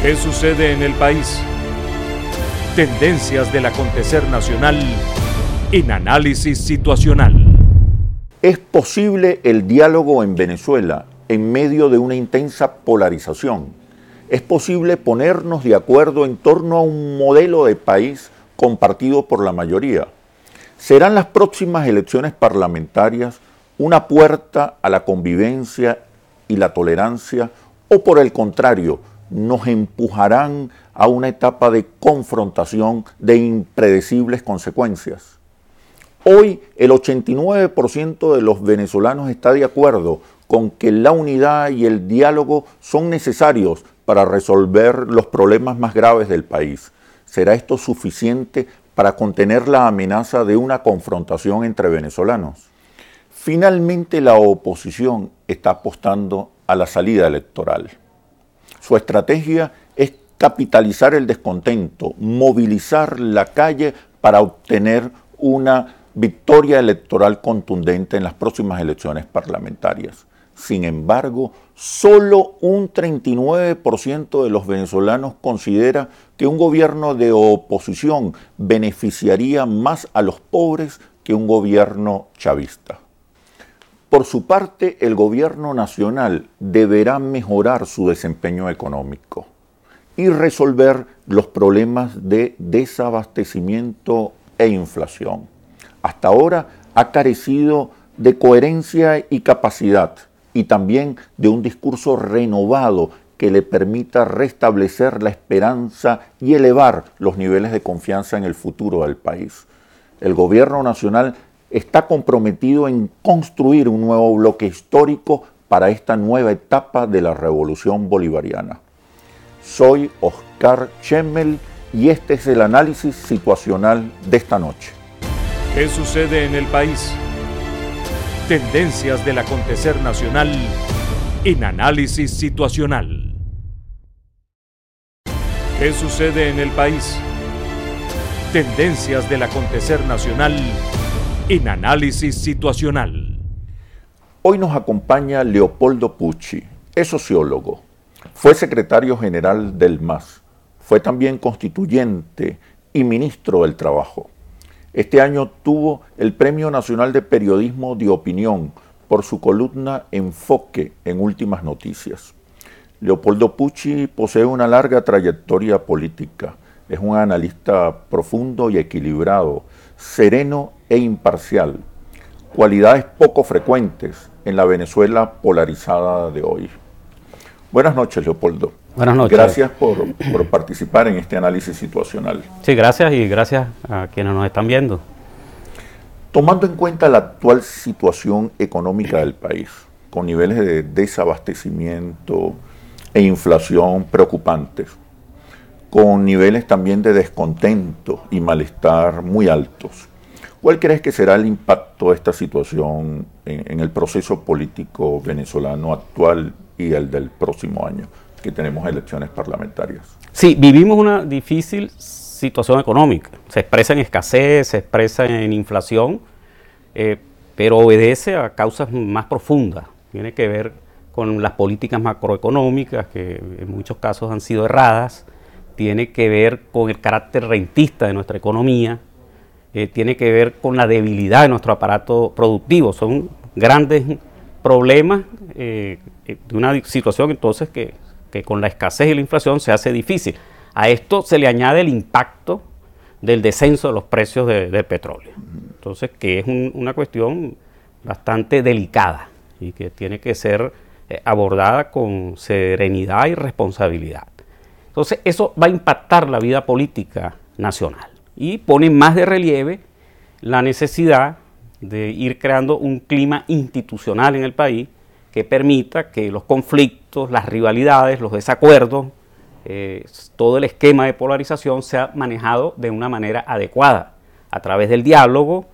¿Qué sucede en el país? Tendencias del acontecer nacional en análisis situacional. ¿Es posible el diálogo en Venezuela en medio de una intensa polarización? ¿Es posible ponernos de acuerdo en torno a un modelo de país compartido por la mayoría? ¿Serán las próximas elecciones parlamentarias una puerta a la convivencia y la tolerancia o por el contrario, nos empujarán a una etapa de confrontación de impredecibles consecuencias? Hoy el 89% de los venezolanos está de acuerdo con que la unidad y el diálogo son necesarios para resolver los problemas más graves del país. ¿Será esto suficiente para contener la amenaza de una confrontación entre venezolanos? Finalmente la oposición está apostando a la salida electoral. Su estrategia es capitalizar el descontento, movilizar la calle para obtener una victoria electoral contundente en las próximas elecciones parlamentarias. Sin embargo, solo un 39% de los venezolanos considera que un gobierno de oposición beneficiaría más a los pobres que un gobierno chavista. Por su parte, el gobierno nacional deberá mejorar su desempeño económico y resolver los problemas de desabastecimiento e inflación. Hasta ahora ha carecido de coherencia y capacidad y también de un discurso renovado que le permita restablecer la esperanza y elevar los niveles de confianza en el futuro del país. El gobierno nacional está comprometido en construir un nuevo bloque histórico para esta nueva etapa de la revolución bolivariana. Soy Oscar Chemmel y este es el análisis situacional de esta noche. ¿Qué sucede en el país? Tendencias del acontecer nacional en análisis situacional. ¿Qué sucede en el país? Tendencias del acontecer nacional en análisis situacional. Hoy nos acompaña Leopoldo Pucci, es sociólogo, fue secretario general del MAS, fue también constituyente y ministro del Trabajo. Este año tuvo el Premio Nacional de Periodismo de Opinión por su columna Enfoque en Últimas Noticias. Leopoldo Pucci posee una larga trayectoria política, es un analista profundo y equilibrado, sereno e imparcial, cualidades poco frecuentes en la Venezuela polarizada de hoy. Buenas noches, Leopoldo. Buenas noches. Gracias por participar en este análisis situacional. Sí, gracias y gracias a quienes nos están viendo. Tomando en cuenta la actual situación económica del país, con niveles de desabastecimiento e inflación preocupantes, con niveles también de descontento y malestar muy altos, ¿cuál crees que será el impacto de esta situación en el proceso político venezolano actual y el del próximo año, que tenemos elecciones parlamentarias? Sí, vivimos una difícil situación económica. Se expresa en escasez, se expresa en inflación, pero obedece a causas más profundas. Tiene que ver con las políticas macroeconómicas, que en muchos casos han sido erradas. Tiene que ver con el carácter rentista de nuestra economía. Tiene que ver con la debilidad de nuestro aparato productivo. Son grandes problemas de una situación entonces que con la escasez y la inflación se hace difícil. A esto se le añade el impacto del descenso de los precios del petróleo. Entonces, que es una cuestión bastante delicada y que tiene que ser abordada con serenidad y responsabilidad. Entonces, eso va a impactar la vida política nacional y pone más de relieve la necesidad de ir creando un clima institucional en el país que permita que los conflictos, las rivalidades, los desacuerdos, todo el esquema de polarización sea manejado de una manera adecuada, a través del diálogo,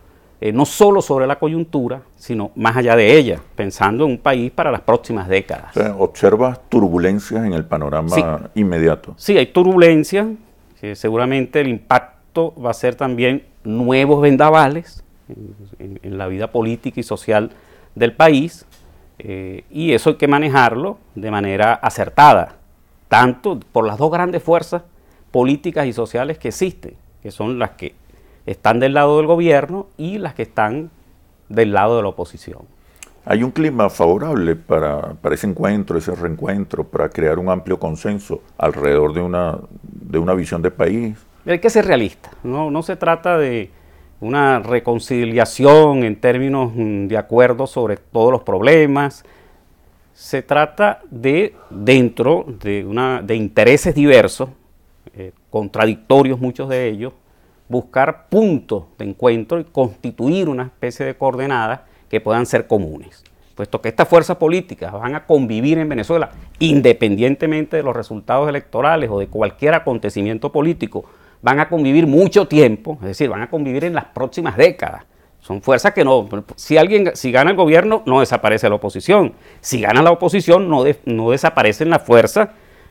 no solo sobre la coyuntura, sino más allá de ella, pensando en un país para las próximas décadas. O sea, ¿observas turbulencias en el panorama inmediato? Sí, hay turbulencias, seguramente el impacto va a ser también nuevos vendavales en la vida política y social del país, y eso hay que manejarlo de manera acertada. tanto por las dos grandes fuerzas políticas y sociales que existen, que son las que están del lado del gobierno y las que están del lado de la oposición. ¿Hay un clima favorable para ese encuentro, ese reencuentro, para crear un amplio consenso alrededor de una visión de país? Hay que ser realista, no se trata de una reconciliación en términos de acuerdo sobre todos los problemas. Se trata de, dentro de intereses diversos, contradictorios muchos de ellos, buscar puntos de encuentro y constituir una especie de coordenadas que puedan ser comunes. Puesto que estas fuerzas políticas van a convivir en Venezuela, independientemente de los resultados electorales o de cualquier acontecimiento político, van a convivir mucho tiempo, es decir, van a convivir en las próximas décadas. Son fuerzas que si gana el gobierno, no desaparece la oposición. Si gana la oposición, no desaparecen las fuerzas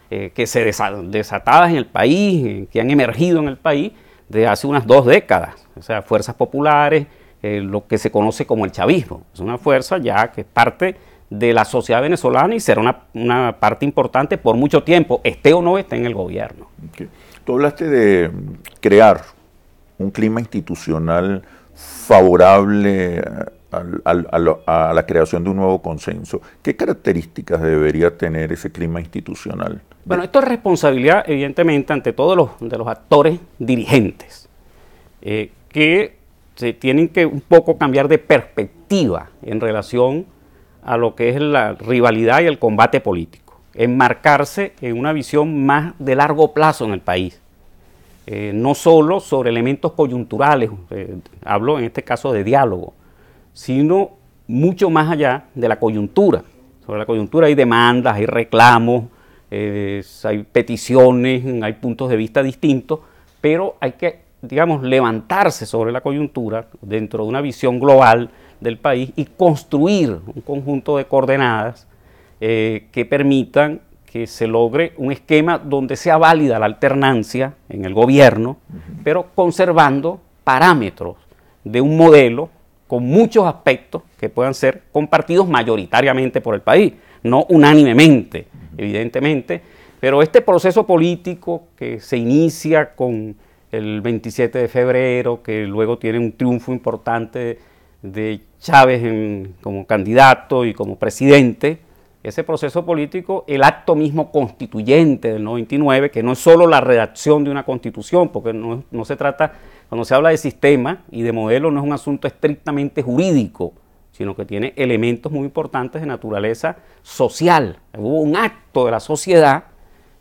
que se desatadas en el país, que han emergido en el país de hace unas 2 décadas. O sea, fuerzas populares, lo que se conoce como el chavismo. Es una fuerza ya que es parte de la sociedad venezolana y será una parte importante por mucho tiempo, esté o no esté en el gobierno. Okay. Tú hablaste de crear un clima institucional favorable a la creación de un nuevo consenso. ¿Qué características debería tener ese clima institucional? Bueno, esto es responsabilidad, evidentemente, ante todos de los actores dirigentes, que se tienen que un poco cambiar de perspectiva en relación a lo que es la rivalidad y el combate político, enmarcarse en una visión más de largo plazo en el país. No solo sobre elementos coyunturales, hablo en este caso de diálogo, sino mucho más allá de la coyuntura. Sobre la coyuntura hay demandas, hay reclamos, hay peticiones, hay puntos de vista distintos, pero hay que, digamos, levantarse sobre la coyuntura dentro de una visión global del país y construir un conjunto de coordenadas que permitan que se logre un esquema donde sea válida la alternancia en el gobierno, pero conservando parámetros de un modelo con muchos aspectos que puedan ser compartidos mayoritariamente por el país, no unánimemente, evidentemente, pero este proceso político que se inicia con el 27 de febrero, que luego tiene un triunfo importante de Chávez como candidato y como presidente, ese proceso político, el acto mismo constituyente del 99, que no es solo la redacción de una constitución, porque no se trata, cuando se habla de sistema y de modelo, no es un asunto estrictamente jurídico, sino que tiene elementos muy importantes de naturaleza social. Hubo un acto de la sociedad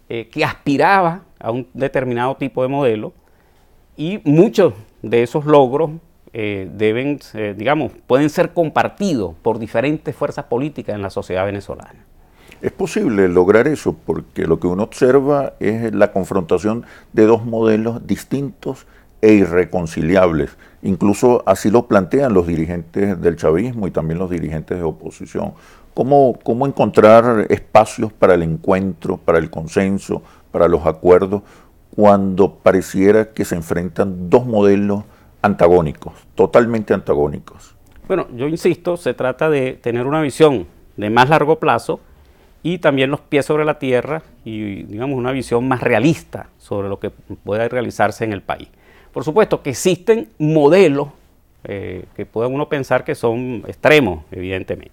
que aspiraba a un determinado tipo de modelo y muchos de esos logros pueden ser compartidos por diferentes fuerzas políticas en la sociedad venezolana. Es posible lograr eso porque lo que uno observa es la confrontación de dos modelos distintos e irreconciliables. Incluso así lo plantean los dirigentes del chavismo y también los dirigentes de oposición. ¿Cómo encontrar espacios para el encuentro, para el consenso, para los acuerdos, cuando pareciera que se enfrentan dos modelos antagónicos, totalmente antagónicos? Bueno, yo insisto, se trata de tener una visión de más largo plazo y también los pies sobre la tierra y, digamos, una visión más realista sobre lo que pueda realizarse en el país. Por supuesto que existen modelos que puede uno pensar que son extremos, evidentemente.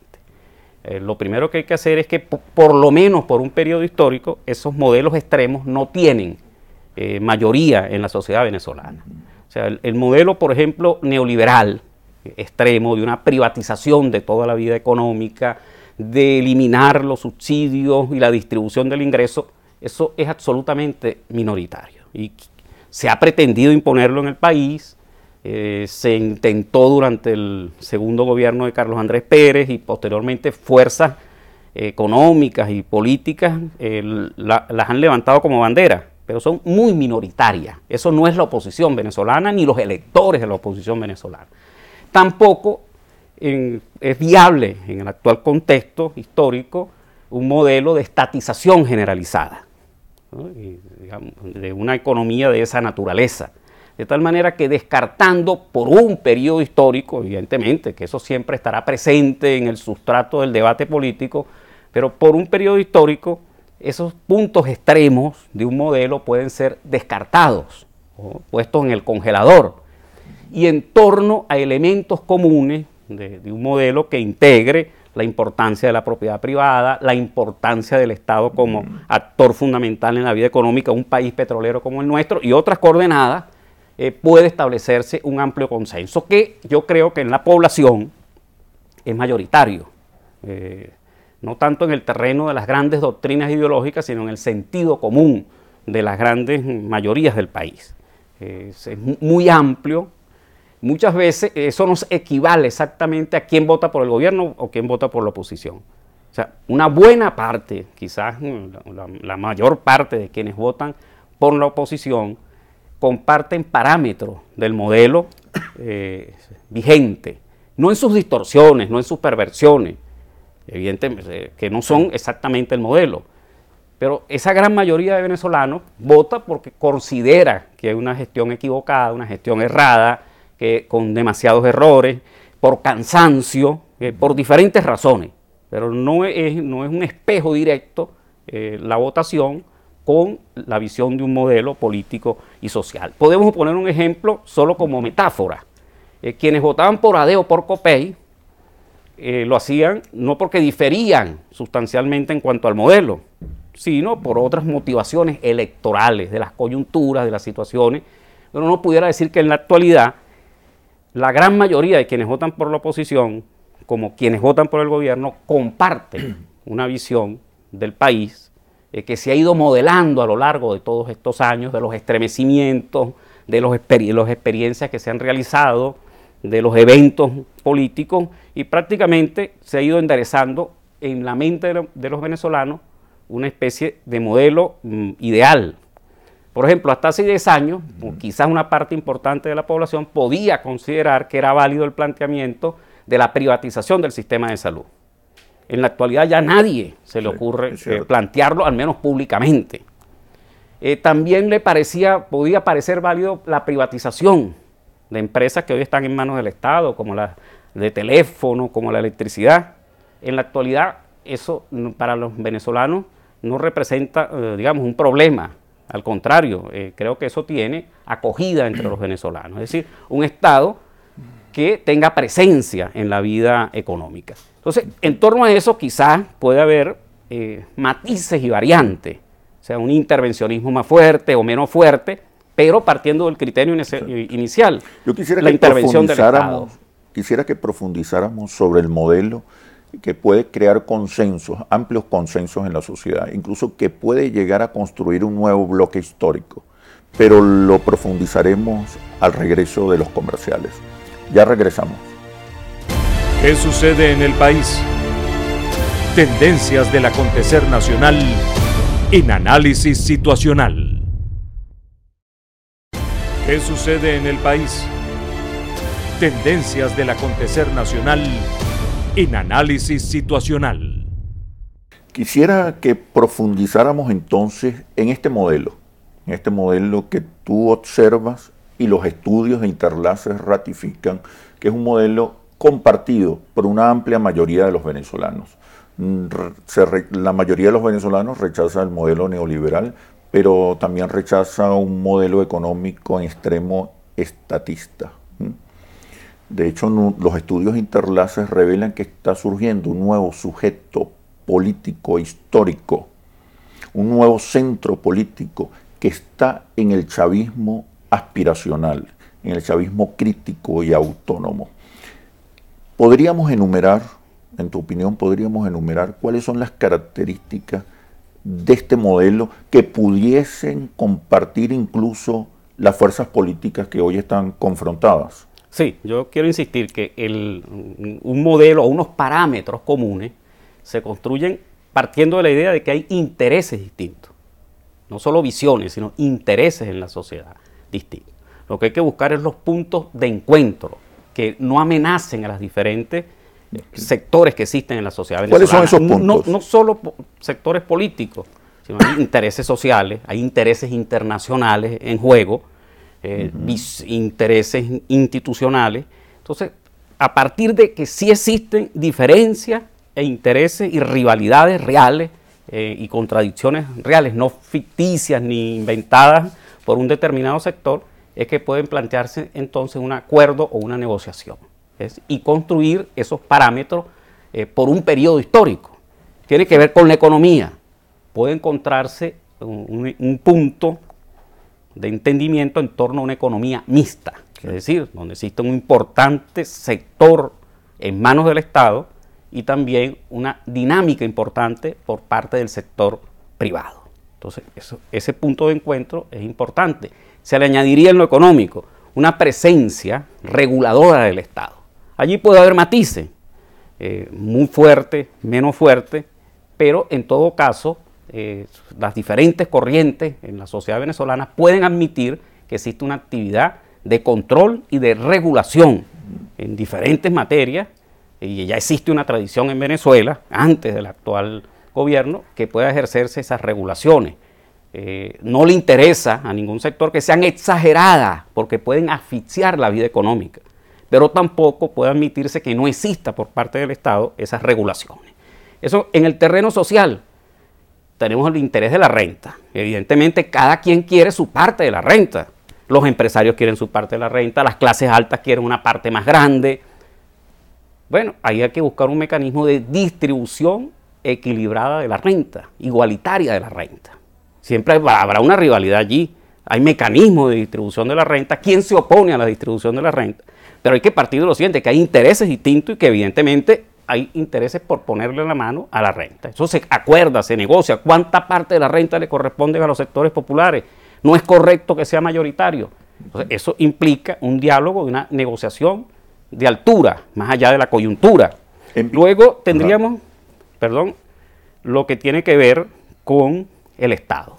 Lo primero que hay que hacer es que, por lo menos por un periodo histórico, esos modelos extremos no tienen mayoría en la sociedad venezolana. O sea, el modelo, por ejemplo, neoliberal, extremo, de una privatización de toda la vida económica, de eliminar los subsidios y la distribución del ingreso, eso es absolutamente minoritario. Y se ha pretendido imponerlo en el país, se intentó durante el segundo gobierno de Carlos Andrés Pérez y posteriormente fuerzas económicas y políticas las han levantado como bandera, pero son muy minoritarias. Eso no es la oposición venezolana ni los electores de la oposición venezolana. Tampoco es viable en el actual contexto histórico un modelo de estatización generalizada, ¿no? Y, digamos, de una economía de esa naturaleza. De tal manera que descartando por un periodo histórico, evidentemente, que eso siempre estará presente en el sustrato del debate político, pero por un periodo histórico esos puntos extremos de un modelo pueden ser descartados o puestos en el congelador, y en torno a elementos comunes de un modelo que integre la importancia de la propiedad privada, la importancia del Estado como actor fundamental en la vida económica de un país petrolero como el nuestro y otras coordenadas, puede establecerse un amplio consenso que yo creo que en la población es mayoritario, no tanto en el terreno de las grandes doctrinas ideológicas, sino en el sentido común de las grandes mayorías del país. Es muy amplio. Muchas veces eso no equivale exactamente a quién vota por el gobierno o quién vota por la oposición. O sea, una buena parte, quizás la mayor parte de quienes votan por la oposición, comparten parámetros del modelo vigente, no en sus distorsiones, no en sus perversiones, evidentemente que no son exactamente el modelo. Pero esa gran mayoría de venezolanos vota porque considera que hay una gestión equivocada, una gestión errada, que con demasiados errores, por cansancio, por diferentes razones, pero no es un espejo directo la votación con la visión de un modelo político y social. Podemos poner un ejemplo solo como metáfora. Quienes votaban por ADE o por COPEI lo hacían no porque diferían sustancialmente en cuanto al modelo, sino por otras motivaciones electorales, de las coyunturas, de las situaciones. Pero uno pudiera decir que en la actualidad la gran mayoría de quienes votan por la oposición, como quienes votan por el gobierno, comparten una visión del país que se ha ido modelando a lo largo de todos estos años, de los estremecimientos, de las experiencias que se han realizado, de los eventos políticos, y prácticamente se ha ido enderezando en la mente de los venezolanos una especie de modelo ideal. Por ejemplo, hasta hace 10 años, quizás una parte importante de la población podía considerar que era válido el planteamiento de la privatización del sistema de salud. En la actualidad ya a nadie se le ocurre plantearlo, al menos públicamente. También podía parecer válido la privatización de empresas que hoy están en manos del Estado, como la de teléfono, como la electricidad. En la actualidad eso para los venezolanos no representa, digamos, un problema. Al contrario, creo que eso tiene acogida entre los venezolanos, es decir, un Estado que tenga presencia en la vida económica. Entonces, en torno a eso quizás puede haber matices y variantes, o sea, un intervencionismo más fuerte o menos fuerte, pero partiendo del criterio inicial, yo quisiera la intervención del Estado. Quisiera que profundizáramos sobre el modelo que puede crear consensos, amplios consensos en la sociedad, incluso que puede llegar a construir un nuevo bloque histórico, pero lo profundizaremos al regreso de los comerciales. Ya regresamos. ¿Qué sucede en el país? Tendencias del acontecer nacional en análisis situacional. ¿Qué sucede en el país? Tendencias del acontecer nacional en análisis situacional. Quisiera que profundizáramos entonces en este modelo que tú observas y los estudios de Interlaces ratifican, que es un modelo compartido por una amplia mayoría de los venezolanos. La mayoría de los venezolanos rechaza el modelo neoliberal, pero también rechaza un modelo económico en extremo estatista. De hecho, los estudios Interlaces revelan que está surgiendo un nuevo sujeto político histórico, un nuevo centro político que está en el chavismo aspiracional, en el chavismo crítico y autónomo. ¿Podríamos enumerar, en tu opinión, cuáles son las características de este modelo que pudiesen compartir incluso las fuerzas políticas que hoy están confrontadas? Sí, yo quiero insistir que un modelo o unos parámetros comunes se construyen partiendo de la idea de que hay intereses distintos. No solo visiones, sino intereses en la sociedad distintos. Lo que hay que buscar es los puntos de encuentro que no amenacen a los diferentes sectores que existen en la sociedad venezolana. ¿Cuáles son esos puntos? No solo sectores políticos, sino hay intereses sociales, hay intereses internacionales en juego, intereses institucionales. Entonces, a partir de que sí existen diferencias e intereses y rivalidades reales y contradicciones reales, no ficticias ni inventadas por un determinado sector, es que pueden plantearse entonces un acuerdo o una negociación, y construir esos parámetros por un periodo histórico. Tiene que ver con la economía. Puede encontrarse un punto de entendimiento en torno a una economía mixta, es decir, donde existe un importante sector en manos del Estado y también una dinámica importante por parte del sector privado. Entonces, ese punto de encuentro es importante. Se le añadiría en lo económico una presencia reguladora del Estado. Allí puede haber matices, muy fuerte, menos fuerte, pero en todo caso, las diferentes corrientes en la sociedad venezolana pueden admitir que existe una actividad de control y de regulación en diferentes materias, y ya existe una tradición en Venezuela, antes del actual gobierno, que pueda ejercerse esas regulaciones. No le interesa a ningún sector que sean exageradas, porque pueden asfixiar la vida económica, pero tampoco puede admitirse que no exista por parte del Estado esas regulaciones. Eso en el terreno social. Tenemos el interés de la renta. Evidentemente, cada quien quiere su parte de la renta. Los empresarios quieren su parte de la renta, las clases altas quieren una parte más grande. Bueno, ahí hay que buscar un mecanismo de distribución equilibrada de la renta, igualitaria de la renta. Siempre habrá una rivalidad allí. Hay mecanismos de distribución de la renta. ¿Quién se opone a la distribución de la renta? Pero hay que partir de lo siguiente, que hay intereses distintos y que evidentemente hay intereses por ponerle la mano a la renta. Eso se acuerda, se negocia. ¿Cuánta parte de la renta le corresponde a los sectores populares? No es correcto que sea mayoritario. Entonces, eso implica un diálogo, una negociación de altura, más allá de la coyuntura. Luego tendríamos, lo que tiene que ver con el Estado.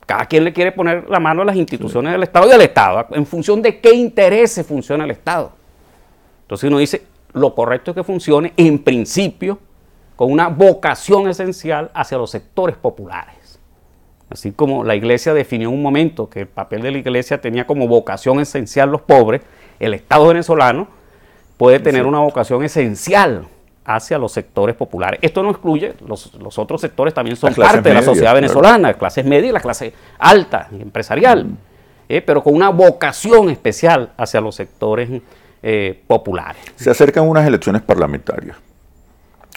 Cada quien le quiere poner la mano a las instituciones del Estado y al Estado, en función de qué intereses funciona el Estado. Entonces uno dice, lo correcto es que funcione en principio con una vocación esencial hacia los sectores populares. Así como la Iglesia definió en un momento que el papel de la Iglesia tenía como vocación esencial los pobres, el Estado venezolano puede tener una vocación esencial hacia los sectores populares. Esto no excluye, los otros sectores también son parte de la sociedad venezolana, las clases medias y la clase alta, empresarial, pero con una vocación especial hacia los sectores populares. Se acercan unas elecciones parlamentarias.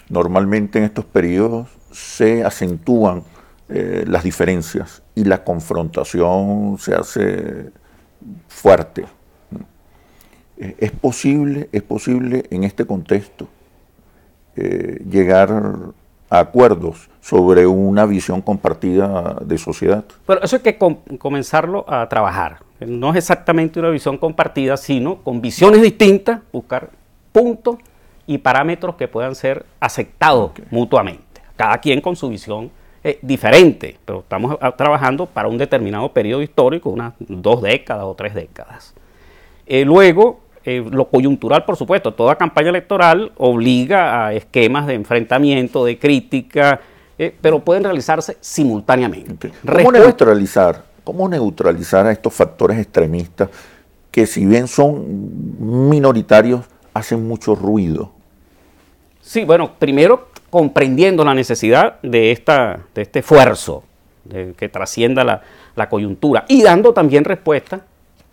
Normalmente en estos periodos se acentúan las diferencias y la confrontación se hace fuerte. ¿Es posible en este contexto llegar a acuerdos sobre una visión compartida de sociedad? Pero eso hay que comenzarlo a trabajar. No es exactamente una visión compartida, sino con visiones distintas, buscar puntos y parámetros que puedan ser aceptados mutuamente. Cada quien con su visión diferente, pero estamos trabajando para un determinado periodo histórico, unas 2 décadas o 3 décadas. Luego, lo coyuntural, por supuesto, toda campaña electoral obliga a esquemas de enfrentamiento, de crítica, pero pueden realizarse simultáneamente. ¿Cómo neutralizar a estos factores extremistas que, si bien son minoritarios, hacen mucho ruido? Sí, bueno, primero comprendiendo la necesidad de este esfuerzo que trascienda la coyuntura y dando también respuesta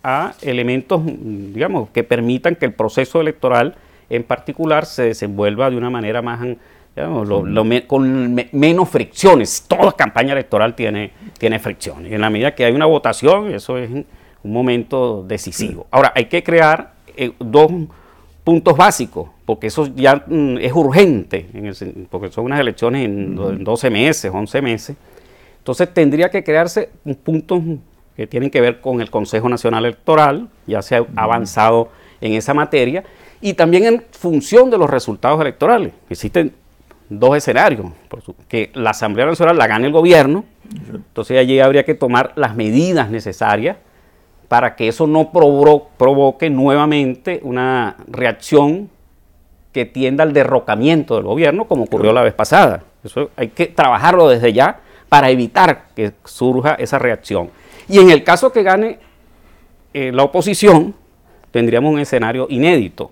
a elementos, digamos, que permitan que el proceso electoral en particular se desenvuelva de una manera más, digamos, con menos fricciones. Toda campaña electoral tiene fricciones. En la medida que hay una votación, eso es un momento decisivo. Ahora, hay que crear 2 puntos básicos, porque eso ya es urgente, porque son unas elecciones en 12 meses, 11 meses. Entonces tendría que crearse puntos que tienen que ver con el Consejo Nacional Electoral, ya se ha avanzado en esa materia, y también en función de los resultados electorales. Existen 2 escenarios, que la Asamblea Nacional la gane el gobierno, entonces allí habría que tomar las medidas necesarias para que eso no provoque nuevamente una reacción que tienda al derrocamiento del gobierno, como ocurrió la vez pasada. Eso hay que trabajarlo desde ya para evitar que surja esa reacción. Y en el caso que gane la oposición, tendríamos un escenario inédito,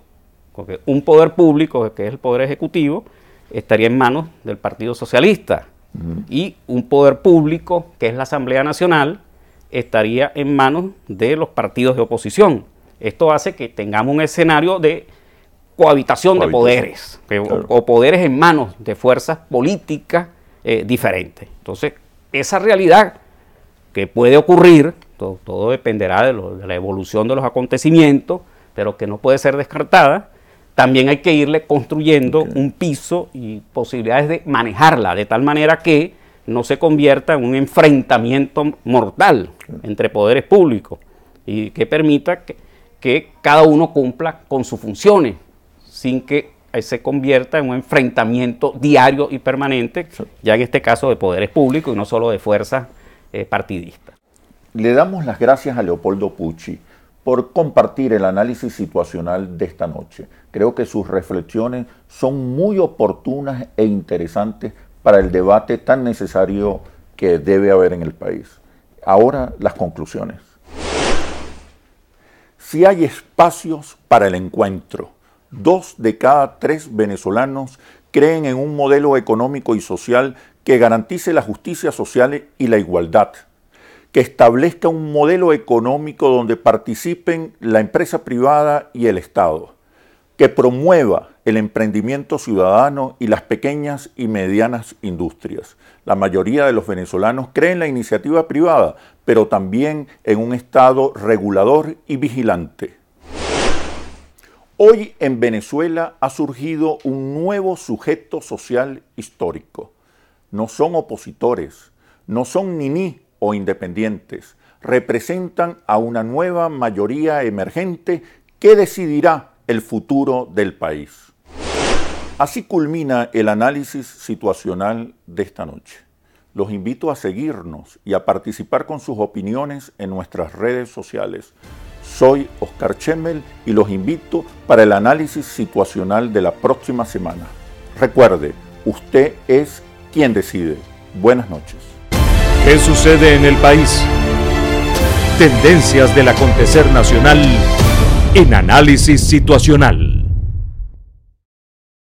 porque un poder público, que es el poder ejecutivo, estaría en manos del Partido Socialista, Y un poder público, que es la Asamblea Nacional, estaría en manos de los partidos de oposición. Esto hace que tengamos un escenario de cohabitación de poderes, claro, o poderes en manos de fuerzas políticas diferentes. Entonces, esa realidad que puede ocurrir, todo dependerá de la evolución de los acontecimientos, pero que no puede ser descartada. También hay que irle construyendo un piso y posibilidades de manejarla, de tal manera que no se convierta en un enfrentamiento mortal entre poderes públicos y que permita que cada uno cumpla con sus funciones, sin que se convierta en un enfrentamiento diario y permanente, ya en este caso de poderes públicos y no solo de fuerzas partidistas. Le damos las gracias a Leopoldo Pucci por compartir el análisis situacional de esta noche. Creo que sus reflexiones son muy oportunas e interesantes para el debate tan necesario que debe haber en el país. Ahora las conclusiones. Si hay espacios para el encuentro, 2 de cada 3 venezolanos creen en un modelo económico y social que garantice la justicia social y la igualdad, que establezca un modelo económico donde participen la empresa privada y el Estado, que promueva el emprendimiento ciudadano y las pequeñas y medianas industrias. La mayoría de los venezolanos creen en la iniciativa privada, pero también en un Estado regulador y vigilante. Hoy en Venezuela ha surgido un nuevo sujeto social histórico. No son opositores, no son niní o independientes, representan a una nueva mayoría emergente que decidirá el futuro del país. Así culmina el análisis situacional de esta noche. Los invito a seguirnos y a participar con sus opiniones en nuestras redes sociales. Soy Oscar Chemmel y los invito para el análisis situacional de la próxima semana. Recuerde, usted es quien decide. Buenas noches. ¿Qué sucede en el país? Tendencias del acontecer nacional en Análisis Situacional.